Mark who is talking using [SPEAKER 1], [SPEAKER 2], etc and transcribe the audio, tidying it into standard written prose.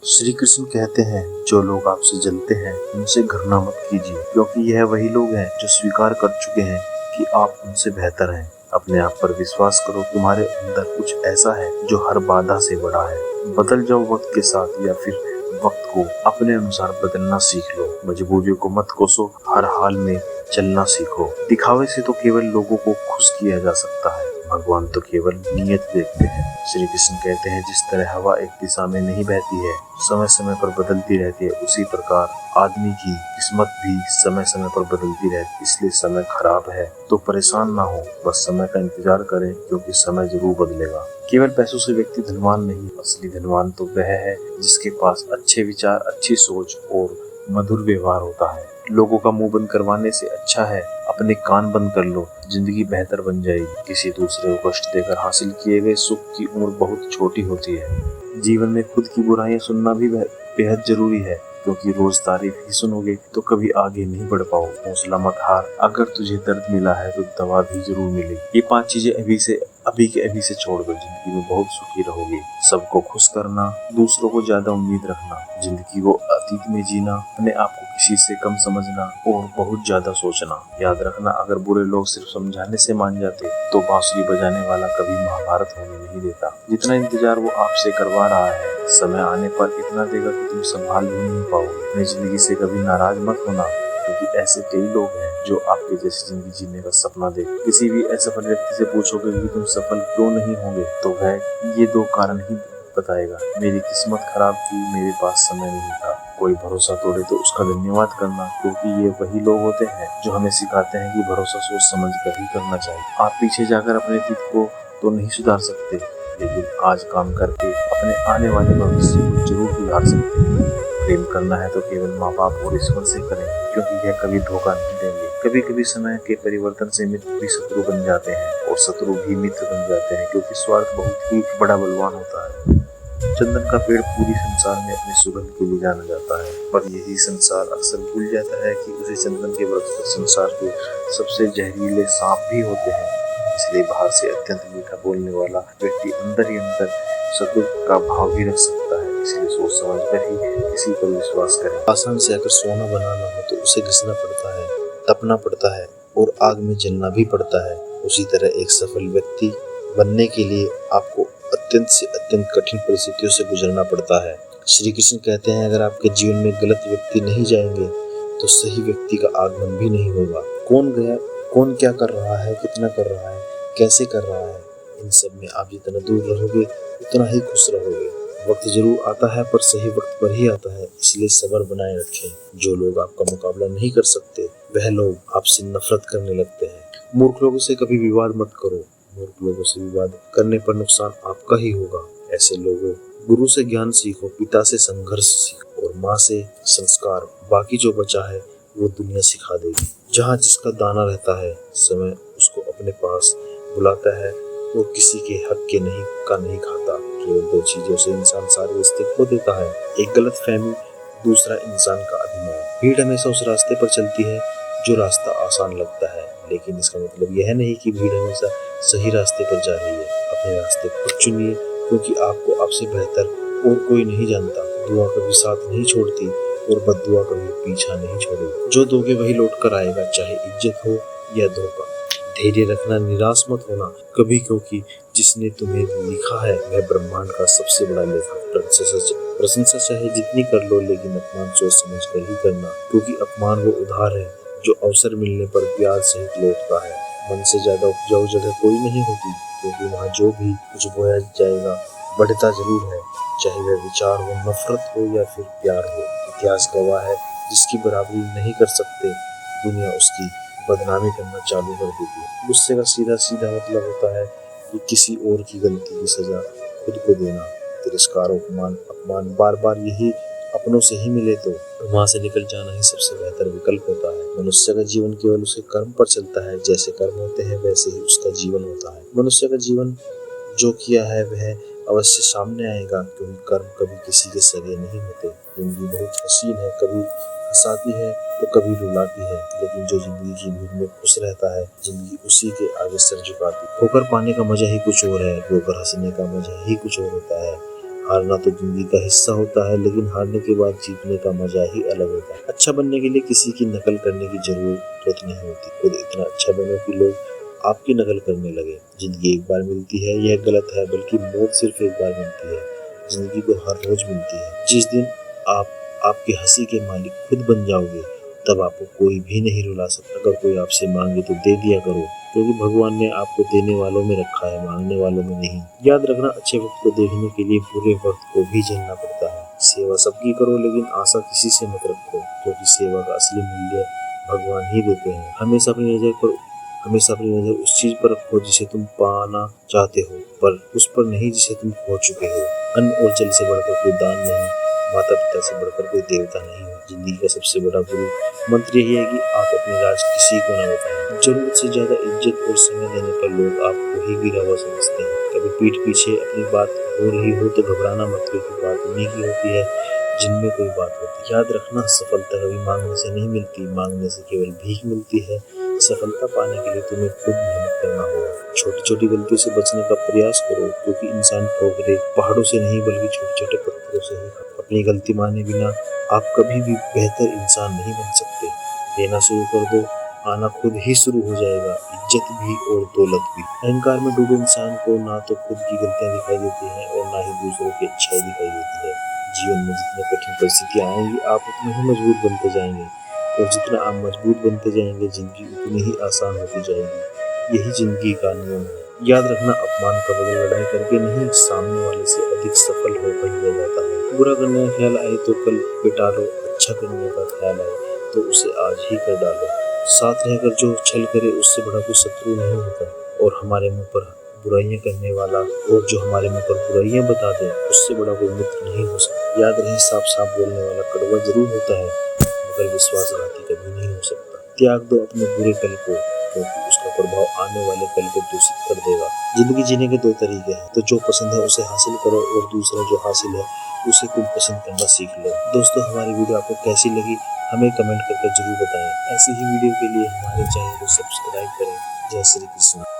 [SPEAKER 1] श्री कृष्ण कहते हैं, जो लोग आपसे जलते हैं उनसे घृणा मत कीजिए, क्योंकि यह वही लोग हैं जो स्वीकार कर चुके हैं कि आप उनसे बेहतर हैं। अपने आप पर विश्वास करो, तुम्हारे अंदर कुछ ऐसा है जो हर बाधा से बड़ा है। बदल जाओ वक्त के साथ, या फिर वक्त को अपने अनुसार बदलना सीख लो। मजबूरियों को मत कोसो, हर हाल में चलना सीखो। दिखावे से तो केवल लोगों को खुश किया जा सकता है, भगवान तो केवल नियत देखते हैं। श्री कृष्ण कहते हैं, जिस तरह हवा एक दिशा में नहीं बहती है, समय समय पर बदलती रहती है, उसी प्रकार आदमी की किस्मत भी समय समय पर बदलती रहती है। इसलिए समय खराब है तो परेशान ना हो, बस समय का इंतजार करें, क्योंकि समय जरूर बदलेगा। केवल पैसों से व्यक्ति धनवान नहीं, असली धनवान तो वह है जिसके पास अच्छे विचार, अच्छी सोच और मधुर व्यवहार होता है। लोगों का मुंह बंद करवाने से अच्छा है अपने कान बंद कर लो, जिंदगी बेहतर बन जाएगी। किसी दूसरे को कष्ट देकर हासिल किए गए सुख की उम्र बहुत छोटी होती है। जीवन में खुद की बुराइयां सुनना भी बेहद जरूरी है, क्योंकि रोज तारीफ ही सुनोगे तो कभी आगे नहीं बढ़ पाओगे। हौसला मत हार, अगर तुझे दर्द मिला है तो दवा भी जरूर मिलेगी। ये 5 चीजें अभी से छोड़ दो, जिंदगी में बहुत सुखी रहोगे। सबको खुश करना, दूसरों को ज्यादा उम्मीद रखना, जिंदगी को अतीत में जीना, अपने आप को किसी से कम समझना और बहुत ज्यादा सोचना। याद रखना, अगर बुरे लोग सिर्फ समझाने से मान जाते तो बांसुरी बजाने वाला कभी महाभारत होने नहीं देता। जितना इंतजार वो आपसे करवा रहा है, समय आने पर इतना देगा कि तुम संभाल भी नहीं पाओगे। अपनी जिंदगी से कभी नाराज मत होना, क्योंकि ऐसे कई लोग हैं जो आपके जैसी जिंदगी जीने का सपना देखते। किसी भी असफल व्यक्ति से पूछोगे कि तुम सफल क्यों नहीं होंगे, तो वह ये 2 कारण ही बताएगा, मेरी किस्मत खराब थी, मेरे पास समय नहीं था। कोई भरोसा तोड़े तो उसका धन्यवाद करना, क्योंकि ये वही लोग होते हैं जो हमें सिखाते हैं कि भरोसा सोच समझ कर ही करना चाहिए। आप पीछे जाकर अपने अतीत को तो नहीं सुधार सकते, लेकिन आज काम करके अपने आने वाले भविष्य को जरूर सुधार सकते हैं। प्रेम करना है तो केवल माँ बाप और ईश्वर से करें, क्योंकि यह कभी धोखा नहीं देंगे। कभी कभी समय के परिवर्तन से मित्र भी शत्रु बन जाते हैं और शत्रु भी मित्र बन जाते हैं, क्योंकि स्वार्थ बहुत ही बड़ा बलवान होता है। चंदन का पेड़ पूरी संसार में अपनी सुगंध के लिए जाना जाता है, पर यही संसार अक्सर भूल जाता है कि उसे चंदन के वृक्ष पर संसार के सबसे जहरीले सांप भी होते हैं। इसलिए बाहर से अत्यंत मीठा बोलने वाला व्यक्ति अंदर ही अंदर शत्रु का भाव भी रख सकता है। इसलिए सोच समझ कर ही किसी पर विश्वास करें। आसान से अगर सोना बनाना हो तो उसे घिसना पड़ता है, तपना पड़ता है और आग में जलना भी पड़ता है। उसी तरह एक सफल व्यक्ति बनने के लिए आपको अत्यंत से अत्यंत कठिन परिस्थितियों से गुजरना पड़ता है। श्री कृष्ण कहते हैं, अगर आपके जीवन में गलत व्यक्ति नहीं जाएंगे तो सही व्यक्ति का आगमन भी नहीं होगा। कौन गया, कौन क्या कर रहा है, कितना कर रहा है, कैसे कर रहा है, इन सब में आप जितना दूर रहोगे उतना ही खुश रहोगे। वक्त जरूर आता है, पर सही वक्त पर ही आता है, इसलिए सब्र बनाए रखें। जो लोग आपका मुकाबला नहीं कर सकते, वह लोग आपसे नफरत करने लगते हैं। मूर्ख लोगों से कभी विवाद मत करो, मूर्ख लोगों से विवाद करने पर नुकसान आपका ही होगा। ऐसे लोगों, गुरु से ज्ञान सीखो, पिता से संघर्ष सीखो और माँ से संस्कार। बाकी जो बचा है वो दुनिया सिखा देगी। जहाँ जिसका दाना रहता है, समय उसको अपने पास बुलाता है। वो किसी के हक के नहीं खाता। केवल 2 चीजों से इंसान सारे रिश्ते खो देता है, एक गलत फहमी, दूसरा इंसान का अभिमान। भीड़ हमेशा उस रास्ते पर चलती है जो रास्ता आसान लगता है, लेकिन इसका मतलब यह नहीं कि भीड़ हमेशा सही रास्ते पर जा रही है। अपने रास्ते खुद चुनिए, क्योंकि आपको आपसे बेहतर और कोई नहीं जानता। दुआ कभी साथ नहीं छोड़ती और बद्दुआ कभी पीछा नहीं छोड़ेगी। जो दोगे वही लौट कर आएगा, चाहे इज्जत हो या धोखा। धैर्य रखना, निराश मत होना कभी, क्योंकि जिसने तुम्हें लिखा है वह ब्रह्मांड का सबसे बड़ा लेखक। प्रशंसा चाहे जितनी कर लो, लेकिन अपमान सोच समझ कर ही करना, क्योंकि अपमान वो उधार है जो अवसर मिलने पर प्यार सहित लौटता है। मन से ज्यादा उपजाऊ जगह कोई नहीं होती, क्योंकि वहाँ जो भी कुछ बोया जाएगा बढ़ता जरूर है, चाहे वह विचार हो, नफरत हो या फिर प्यार हो। इतिहास गवाह है, जिसकी बराबरी नहीं कर सकते, दुनिया उसकी बदनामी करना चालू कर देती है। गुस्से का सीधा सीधा मतलब होता है कि किसी और की गलती की सजा खुद को देना। तिरस्कार, अपमान बार बार यही अपनों से ही मिले तो वहां से निकल जाना ही सबसे बेहतर विकल्प होता है। मनुष्य का जीवन केवल उसके कर्म पर चलता है, जैसे कर्म होते हैं वैसे ही उसका जीवन होता है। मनुष्य का जीवन जो किया है वह अवश्य सामने आएगा, क्योंकि कर्म कभी किसी के सगे नहीं होते। जिंदगी बहुत हसीन है, कभी हंसाती है तो कभी रुलाती है, लेकिन जो जिंदगी की भीड़ में खुश रहता है, जिंदगी उसी के आगे सर झुकाती। ठोकर पाने का मजा ही कुछ और है, रोकर हंसने का मजा ही कुछ और होता है। हारना तो जिंदगी का हिस्सा होता है, लेकिन हारने के बाद जीतने का मजा ही अलग होता है। अच्छा बनने के लिए किसी की नकल करने की जरूरत नहीं होती, खुद इतना अच्छा बनो कि लोग आपकी नकल करने लगे। जिंदगी एक बार मिलती है, यह गलत है, बल्कि मौत सिर्फ एक बार मिलती है। जिंदगी तो हर रोज मिलती है। जिस दिन आप आपकी हंसी के मालिक खुद बन जाओगे, तब आपको कोई भी नहीं रुला सकता। अगर कोई आपसे मांगे तो दे दिया करो, क्योंकि भगवान ने आपको देने वालों में रखा है, मांगने वालों में नहीं। याद रखना, अच्छे वक्त को देखने के लिए बुरे वक्त को भी झेलना पड़ता है। सेवा सबकी करो, लेकिन आशा किसी से मत रखो, क्योंकि सेवा का असली मूल्य भगवान ही देते हैं। हमेशा अपनी नजर उस चीज पर रखो जिसे तुम पाना चाहते हो, पर उस पर नहीं जिसे तुम खो चुके हो। अन्न और जल से बढ़कर कोई दान नहीं, माता पिता से बढ़कर कोई देवता नहीं है। जिंदगी का सबसे बड़ा गुरु मंत्र यही है कि आप अपने राज किसी को न बताएं। जरूरत से ज्यादा इज्जत और समय देने पर लोग आपको ही गिरा हुआ समझते हैं। कभी पीठ पीछे अपनी बात हो रही हो तो घबराना मत, क्योंकि बात उन्हीं की होती है जिनमें कोई बात होती है। याद रखना, सफलता कभी मांगने से नहीं मिलती, मांगने से केवल भीख मिलती है। सफलता पाने के लिए तुम्हें खुद मेहनत करना होगा। छोटी छोटी गलतियों से बचने का प्रयास करो, क्योंकि इंसान ठोकरे पहाड़ों से नहीं बल्कि छोटे छोटे पत्थरों से ही। अपनी गलती माने बिना आप कभी भी बेहतर इंसान नहीं बन सकते। देना शुरू कर दो, आना खुद ही शुरू हो जाएगा, इज्जत भी और दौलत भी। अहंकार में डूबे इंसान को ना तो खुद की गलतियां दिखाई देती हैं और ना ही दूसरों की अच्छाई दिखाई देती है। जीवन में जितनी कठिन परिस्थितियां आएंगी, आप उतने ही मजबूत बनते जाएंगे, और जितना आप मजबूत बनते जाएंगे, जिंदगी उतनी ही आसान होती जाएगी। यही जिंदगी का नियम है। याद रखना, अपमान का बदला लड़ाई करके नहीं, सामने वाले से अधिक सफल होकर लिया जाता है। बुरा करने का ख्याल आए तो कल पिटा लो, अच्छा करने का ख्याल आए तो उसे आज ही कर डालो। साथ रहकर जो छल करे उससे बड़ा कोई शत्रु नहीं होता, और हमारे मुंह पर बुराइयां करने वाला और जो हमारे मुंह पर बुराइयां बता दे, उससे बड़ा कोई मित्र नहीं हो सकता। याद रहे, साफ साफ बोलने वाला कड़वा जरूर होता है, मगर विश्वासघाती कभी नहीं हो सकता। त्याग दो अपने बुरे कल को, क्योंकि उसका प्रभाव आने वाले कल को दूषित कर देगा। जिंदगी जीने के दो तरीके हैं, तो जो पसंद है उसे हासिल करो, और दूसरा जो हासिल है उसे तुम पसंद करना सीख लो। दोस्तों, हमारी वीडियो आपको कैसी लगी हमें कमेंट करके जरूर बताएं। ऐसी ही वीडियो के लिए हमारे चैनल को सब्सक्राइब करें। जय श्री कृष्ण।